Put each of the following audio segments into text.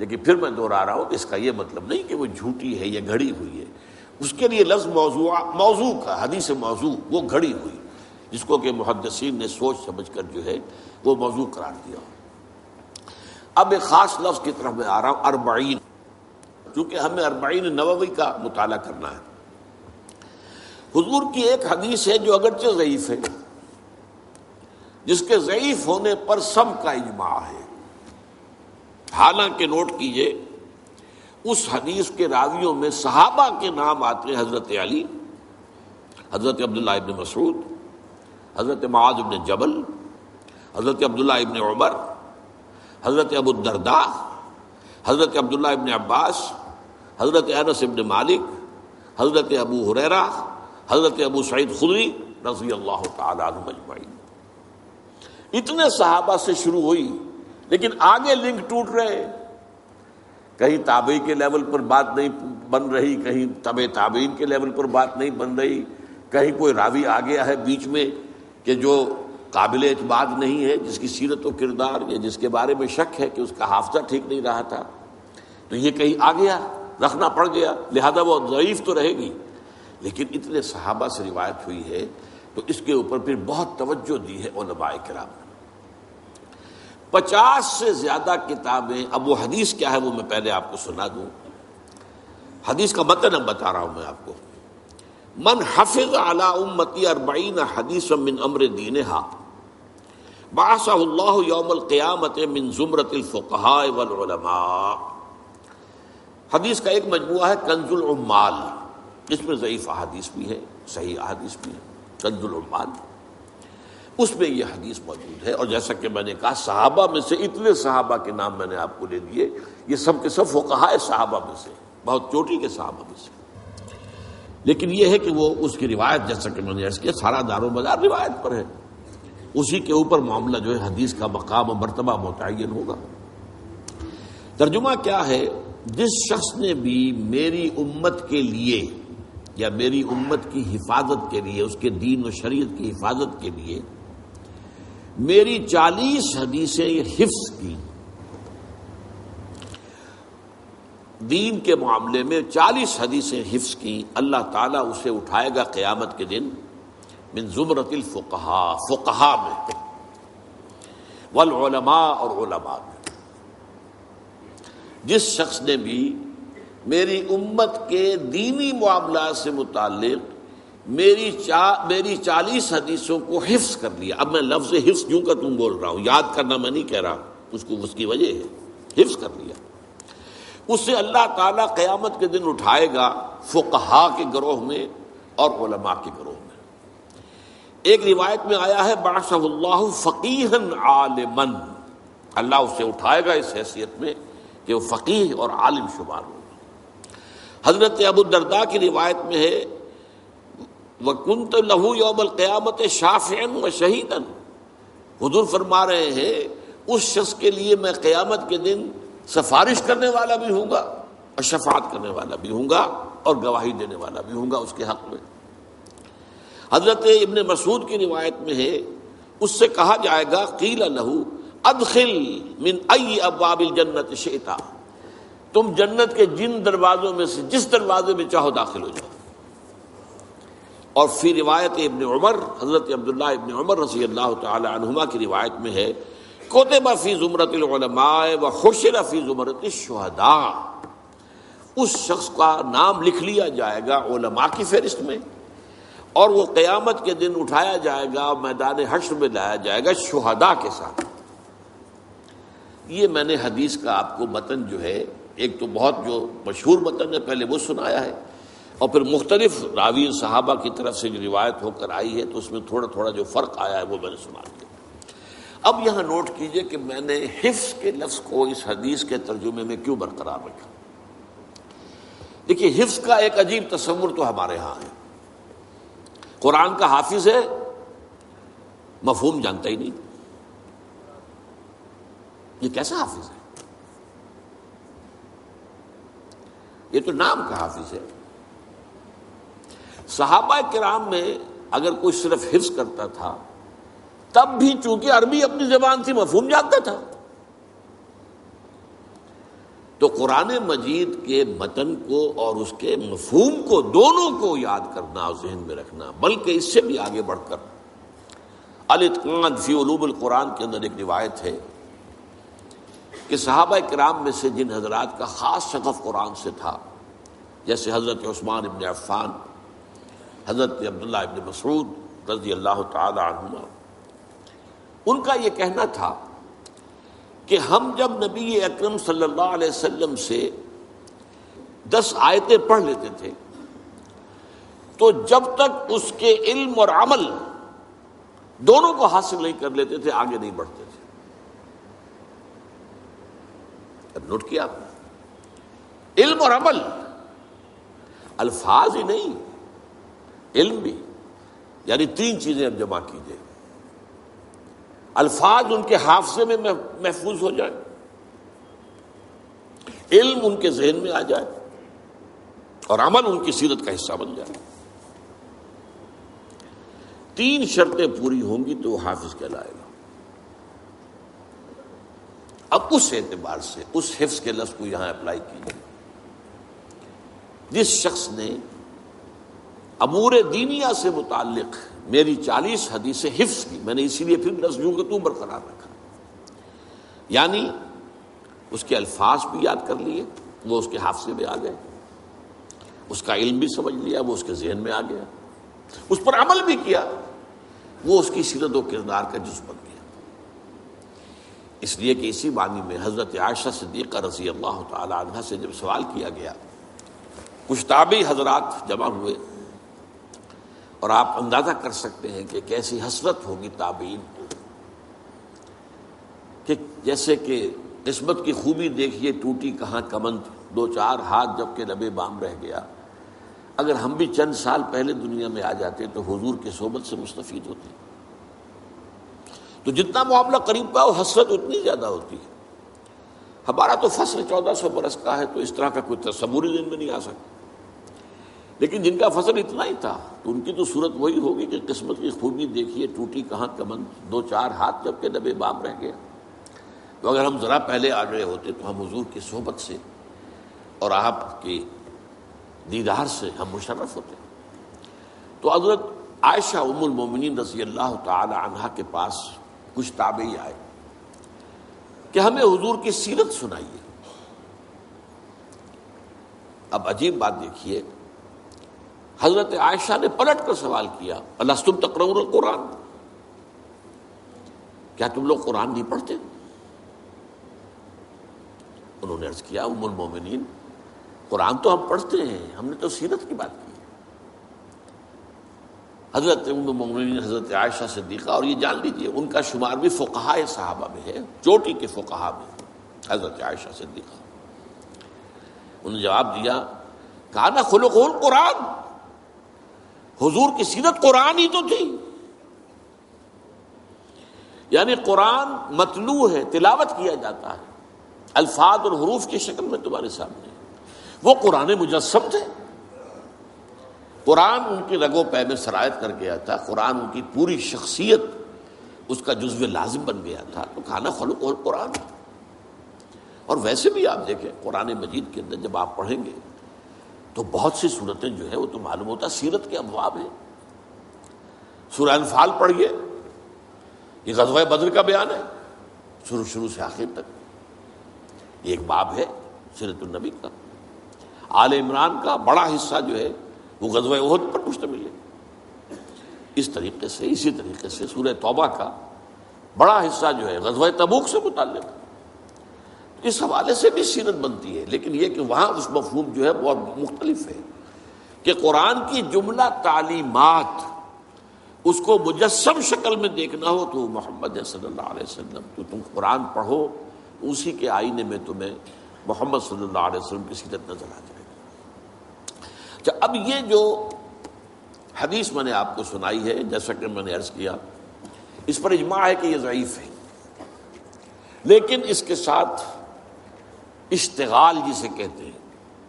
لیکن پھر میں دوہرا رہا ہوں کہ اس کا یہ مطلب نہیں کہ وہ جھوٹی ہے یا گھڑی ہوئی ہے. اس کے لیے لفظ موضوع کا، حدیث موضوع، وہ گھڑی ہوئی جس کو کہ محدثین نے سوچ سمجھ کر جو ہے وہ موضوع قرار دیا. اب ایک خاص لفظ کی طرف میں آ رہا ہوں، اربعین، چونکہ ہمیں اربعین نووی کا مطالعہ کرنا ہے. حضور کی ایک حدیث ہے جو اگرچہ ضعیف ہے، جس کے ضعیف ہونے پر سب کا اجماع ہے. حالانکہ نوٹ کیجئے اس حدیث کے راویوں میں صحابہ کے نام آتے ہیں، حضرت علی، حضرت عبداللہ ابن مسعود، حضرت معاذ ابن جبل، حضرت عبداللہ ابن عمر، حضرت ابو الدرداء، حضرت عبداللہ ابن عباس، حضرت انس ابن مالک، حضرت ابو ہریرہ، حضرت ابو سعید خدری رضی اللہ تعالی عنہم اجمعین. اتنے صحابہ سے شروع ہوئی، لیکن آگے لنک ٹوٹ رہے. کہیں تابعی کے لیول پر بات نہیں بن رہی، کہیں تبع تابعین کے لیول پر بات نہیں بن رہی، کہیں کوئی راوی آ گیا ہے بیچ میں کہ جو قابل اعتماد نہیں ہے، جس کی سیرت و کردار یا جس کے بارے میں شک ہے کہ اس کا حافظہ ٹھیک نہیں رہا تھا، تو یہ کہیں آ گیا، رکھنا پڑ گیا، لہذا وہ ضعیف تو رہے گی. لیکن اتنے صحابہ سے روایت ہوئی ہے تو اس کے اوپر پھر بہت توجہ دی ہے علماء کرام نے. 50 سے زیادہ کتابیں. اب وہ حدیث کیا ہے وہ میں پہلے آپ کو سنا دوں. حدیث کا متن اب بتا رہا ہوں میں آپ کو. من حفظ علی امتی 40 حدیثا من امر دینها بعثہ اللہ یوم القیامت من زمرۃ الفقہاء والعلماء. حدیث کا ایک مجموعہ ہے کنز العمال، اس میں ضعیف احادیث بھی ہے، صحیح احادیث بھی ہے. کنز العمال، اس میں یہ حدیث موجود ہے. اور جیسا کہ میں نے کہا صحابہ میں سے اتنے صحابہ کے نام میں نے آپ کو لے دیے، یہ سب کے سب فقہاء صحابہ میں سے، بہت چوٹی کے صحابہ میں سے. لیکن یہ ہے کہ وہ اس کی روایت، جیسا کہ میں نے عرض کیا، سارا دار و مدار روایت پر ہے. اسی کے اوپر معاملہ جو ہے حدیث کا مقام و مرتبہ متعین ہوگا. ترجمہ کیا ہے؟ جس شخص نے بھی میری امت کے لیے یا میری امت کی حفاظت کے لیے، اس کے دین و شریعت کی حفاظت کے لیے میری 40 حدیثیں حفظ کی، دین کے معاملے میں 40 حدیثیں حفظ کی، اللہ تعالیٰ اسے اٹھائے گا قیامت کے دن من زمرۃ الفقہاء، فقہاء میں، والعلماء، اور علماء میں. جس شخص نے بھی میری امت کے دینی معاملات سے متعلق میری 40 حدیثوں کو حفظ کر لیا. اب میں لفظ حفظ کیوں کا تم بول رہا ہوں، یاد کرنا میں نہیں کہہ رہا، اس کی وجہ ہے حفظ کر لیا. اس سے اللہ تعالیٰ قیامت کے دن اٹھائے گا فقہاء کے گروہ میں اور علماء کے گروہ میں. ایک روایت میں آیا ہے بعثہ اللہ فقیہا عالما، اللہ اسے اٹھائے گا اس حیثیت میں کہ وہ فقیہ اور عالم شمار ہو. حضرت ابو الدرداء کی روایت میں ہے وَكُنْتَ لَهُ يَوْمَ الْقِيَامَةِ شَافِعًا وَشَهِيدًا. حضور فرما رہے ہیں اس شخص کے لیے میں قیامت کے دن سفارش کرنے والا بھی ہوں گا اور شفاعت کرنے والا بھی ہوں گا اور گواہی دینے والا بھی ہوں گا اس کے حق میں. حضرت ابن مسعود کی روایت میں ہے اس سے کہا جائے گا قیل لہ ادخل من ای ابواب الجنت شئت، تم جنت کے جن دروازوں میں سے جس دروازے میں چاہو داخل ہو جاؤ. اور فی روایت ابن عمر، حضرت عبداللہ ابن عمر رضی اللہ تعالی عنہما کی روایت میں ہے کتب فی زمرۃ العلماء وحشر فی زمرۃ الشہداء، اس شخص کا نام لکھ لیا جائے گا علماء کی فہرست میں، اور وہ قیامت کے دن اٹھایا جائے گا، میدان حشر میں لایا جائے گا شہداء کے ساتھ. یہ میں نے حدیث کا آپ کو متن جو ہے، ایک تو بہت جو مشہور متن ہے پہلے وہ سنایا ہے، اور پھر مختلف راوی صحابہ کی طرف سے جو روایت ہو کر آئی ہے تو اس میں تھوڑا تھوڑا جو فرق آیا ہے وہ میں نے سنا دیا. اب یہاں نوٹ کیجئے کہ میں نے حفظ کے لفظ کو اس حدیث کے ترجمے میں کیوں برقرار رکھا. دیکھیے حفظ کا ایک عجیب تصور تو ہمارے ہاں ہے. قرآن کا حافظ ہے، مفہوم جانتا ہی نہیں، یہ کیسا حافظ ہے؟ یہ تو نام کا حافظ ہے. صحابہ کرام میں اگر کوئی صرف حفظ کرتا تھا تب بھی چونکہ عربی اپنی زبان سے مفہوم جانتا تھا، تو قرآن مجید کے متن کو اور اس کے مفہوم کو دونوں کو یاد کرنا اور ذہن میں رکھنا، بلکہ اس سے بھی آگے بڑھ کر الاتقان فی علوم القرآن کے اندر ایک روایت ہے کہ صحابہ کرام میں سے جن حضرات کا خاص شغف قرآن سے تھا، جیسے حضرت عثمان ابن عفان، حضرت عبداللہ ابن مسعود رضی اللہ تعالی عنہما، ان کا یہ کہنا تھا کہ ہم جب نبی اکرم صلی اللہ علیہ وسلم سے 10 آیتیں پڑھ لیتے تھے تو جب تک اس کے علم اور عمل دونوں کو حاصل نہیں کر لیتے تھے آگے نہیں بڑھتے تھے۔ اب نوٹ کیا آپ نے؟ علم اور عمل، الفاظ ہی نہیں، علم بھی، یعنی 3 چیزیں اب جمع کیجئے۔ الفاظ ان کے حافظے میں محفوظ ہو جائے، علم ان کے ذہن میں آ جائے، اور عمل ان کی سیرت کا حصہ بن جائے۔ 3 شرطیں پوری ہوں گی تو وہ حافظ کہلائے گا۔ اب اس اعتبار سے اس حفظ کے لفظ کو یہاں اپلائی کیجیے۔ جس شخص نے امور دینیہ سے متعلق میری 40 حدیثیں حفظ کی، میں نے اسی لیے پھر لفظ یوں کہ تو برقرار رکھا، یعنی اس کے الفاظ بھی یاد کر لیے، وہ اس کے حافظے میں آ گئے، اس کا علم بھی سمجھ لیا، وہ اس کے ذہن میں آ گیا، اس پر عمل بھی کیا، وہ اس کی سیرت و کردار کا جز بن گیا۔ اس لیے کہ اسی معنی میں حضرت عائشہ صدیقہ رضی اللہ تعالی عنہا سے جب سوال کیا گیا، کچھ تابعی حضرات جمع ہوئے، اور آپ اندازہ کر سکتے ہیں کہ کیسی حسرت ہوگی تابعین کو، کہ جیسے کہ قسمت کی خوبی دیکھیے ٹوٹی کہاں کمند، 2-4 ہاتھ جب کہ لبے بام رہ گیا۔ اگر ہم بھی چند سال پہلے دنیا میں آ جاتے تو حضور کی صحبت سے مستفید ہوتے، تو جتنا معاملہ قریب کا وہ حسرت اتنی زیادہ ہوتی ہے۔ ہمارا تو فصل 1400 برس کا ہے، تو اس طرح کا کوئی تصور ہی دن میں نہیں آ سکتا، لیکن جن کا فصل اتنا ہی تھا تو ان کی تو صورت وہی ہوگی کہ قسمت کی خوبی دیکھیے ٹوٹی کہاں کمند، 2-4 ہاتھ جب کہ لبے بام رہ گیا۔ تو اگر ہم ذرا پہلے آ گئے ہوتے تو ہم حضور کی صحبت سے اور آپ کے دیدار سے ہم مشرف ہوتے۔ تو حضرت عائشہ ام المومنین رضی اللہ تعالی عنہا کے پاس کچھ تابعی آئے کہ ہمیں حضور کی سیرت سنائیے۔ اب عجیب بات دیکھیے، حضرت عائشہ نے پلٹ کر سوال کیا، الستم تقرؤون القرآن، کیا تم لوگ قرآن نہیں پڑھتے؟ انہوں نے عرض کیا، ام المومنین قرآن تو ہم پڑھتے ہیں، ہم نے تو سیرت کی بات کی۔ حضرت ام المومنین حضرت عائشہ صدیقہ، اور یہ جان لیجیے ان کا شمار بھی فقہائے صحابہ میں ہے، چوٹی کے فقہا میں حضرت عائشہ صدیقہ۔ انہوں نے جواب دیا، کان خلقہ القرآن، حضور کی سیرت قرآن ہی تو تھی، یعنی قرآن متلو ہے، تلاوت کیا جاتا ہے، الفاظ اور حروف کی شکل میں تمہارے سامنے، وہ قرآن مجسم تھے۔ قرآن ان کی رگ و پے میں سرایت کر گیا تھا، قرآن ان کی پوری شخصیت اس کا جزو لازم بن گیا تھا، تو کھانا خلق اور قرآن۔ اور ویسے بھی آپ دیکھیں قرآن مجید کے اندر جب آپ پڑھیں گے تو بہت سی صورتیں جو ہے وہ تو معلوم ہوتا سیرت کے ابواب ہیں۔ سورہ انفال پڑھیے، یہ غزوہ بدر کا بیان ہے، شروع سے آخر تک۔ یہ ایک باب ہے سیرت النبی کا۔ آل عمران کا بڑا حصہ جو ہے وہ غزوہ احد پر مشتمل ہے۔ اسی طریقے سے سورہ توبہ کا بڑا حصہ جو ہے غزوہ تبوک سے متعلق ہے۔ اس حوالے سے بھی سیرت بنتی ہے، لیکن یہ کہ وہاں اس مفہوم جو ہے بہت مختلف ہے کہ قرآن کی جملہ تعلیمات اس کو مجسم شکل میں دیکھنا ہو تو محمد صلی اللہ علیہ وسلم، تو تم قرآن پڑھو، اسی کے آئینے میں تمہیں محمد صلی اللہ علیہ وسلم کی سیرت نظر آ جائے گی۔ اچھا، اب یہ جو حدیث میں نے آپ کو سنائی ہے، جیسا کہ میں نے عرض کیا، اس پر اجماع ہے کہ یہ ضعیف ہے، لیکن اس کے ساتھ اشتغال جسے کہتے ہیں،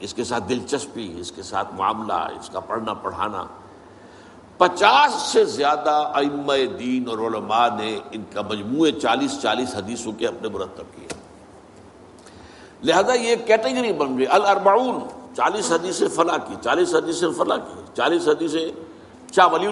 اس کے ساتھ دلچسپی، اس کے ساتھ معاملہ، اس کا پڑھنا پڑھانا، 50 سے زیادہ ائمہ دین اور علماء نے ان کا مجموعے 40 حدیثوں کے اپنے مرتب کیے۔ لہذا یہ کیٹیگری بن گئی الاربعون، 40 حدیثیں فلاں کی، 40 حدیثیں فلاں کی، 40 حدیثیں شاہ ولی